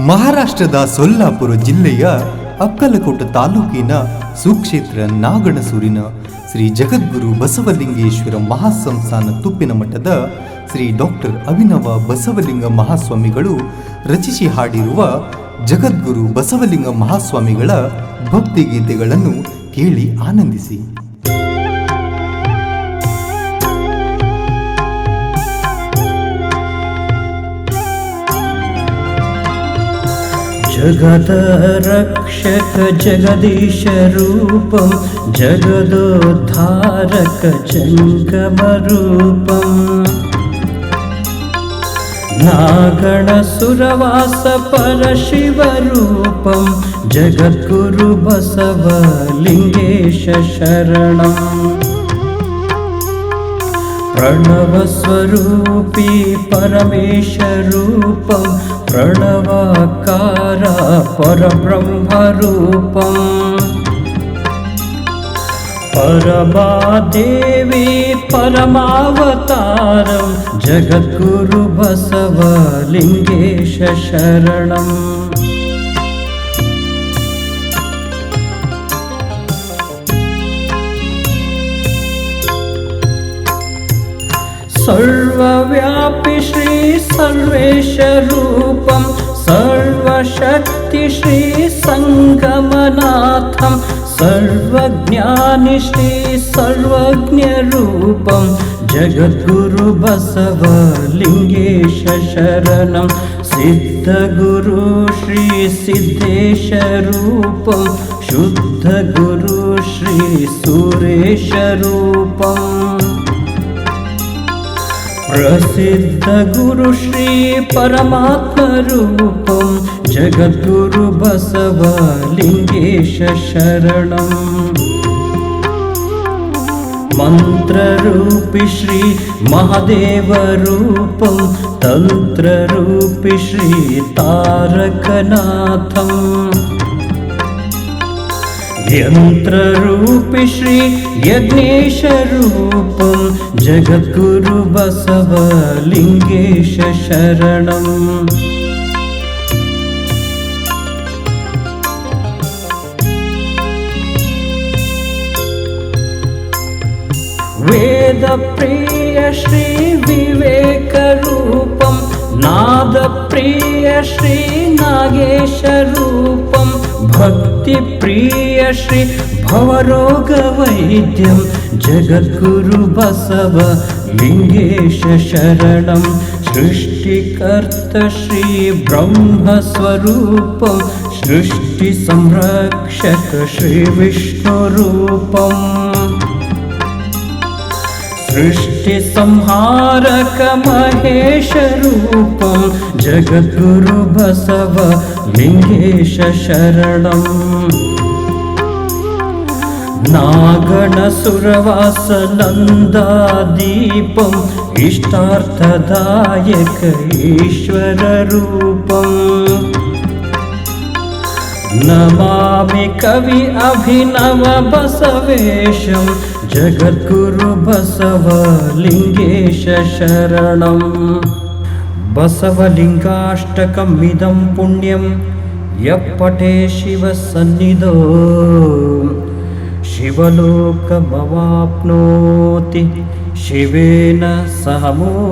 ಮಹಾರಾಷ್ಟ್ರದ ಸೊಲ್ಲಾಪುರ ಜಿಲ್ಲೆಯ ಅಕ್ಕಲಕೋಟ ತಾಲೂಕಿನ ಸುಕ್ಷೇತ್ರ ನಾಗಣಸೂರಿನ ಶ್ರೀ ಜಗದ್ಗುರು ಬಸವಲಿಂಗೇಶ್ವರ ಮಹಾಸಂಸ್ಥಾನ ತುಪ್ಪಿನ ಮಠದ ಶ್ರೀ ಡಾಕ್ಟರ್ ಅಭಿನವ ಬಸವಲಿಂಗ ಮಹಾಸ್ವಾಮಿಗಳು ರಚಿಸಿ ಹಾಡಿರುವ ಜಗದ್ಗುರು ಬಸವಲಿಂಗ ಮಹಾಸ್ವಾಮಿಗಳ ಭಕ್ತಿಗೀತೆಗಳನ್ನು ಕೇಳಿ ಆನಂದಿಸಿ. जगद रक्षक जगदीश रूपम जगदोद्धारक जंगम रूपम नागण सुरवास परशिव रूपम जगद्गुरु बसवलिंगेश शरणम प्रणव स्वरूपी परमेश रूपम प्रणवाकार परब्रह्म रूपम परमादेवी परमावतारम जगद्गुरु बसवलिंगेश शरणम सर्वव्यापी श्री सर्वेश रूपम सर्वशक्ति श्री संगमनाथम सर्वज्ञानी श्री सर्वज्ञ रूपम जगद्गुरु बसवलिंगेश शरणम सिद्धगुरु श्री सिद्धेश रूपम शुद्ध गुरु श्री सुरेश रूपम प्रसिद्ध गुरु श्री परमात्म रूपम जगद्गुरु बसवलिंगेश शरणम मंत्र रूपी श्री महादेव रूपम तंत्र रूपी श्री तारकनाथम यंत्र रूपी श्री यज्ञेश रूपम जगद्गुरु बसवलिंगेश शरणम वेद प्रिय श्री विवेक रूपम नाद प्रिय श्री नागेश रूपम भक्ति प्रिय श्री भवरोग वैद्यम जगद्गुरु बसवलिंगेश शरणम सृष्टिकर्त श्री ब्रह्म स्वरूपम सृष्टि संरक्षक श्री विष्णु रूपम सृष्टि संहारक महेश रूपम जगद्गुरु बसवलिंगेश शरणम नागण सुरवास नंदादीपम इष्टार्थदायक ईश्वर रूपम नमामि कवि अभिनव बसवेशम जगद्गुरु बसवलिंगेश शरणम बसवलिंगाष्टकमिदं पुण्यं यः पठे शिवसन्निधौ शिवलोकमवाप्नोति शिवेन सह मोदते।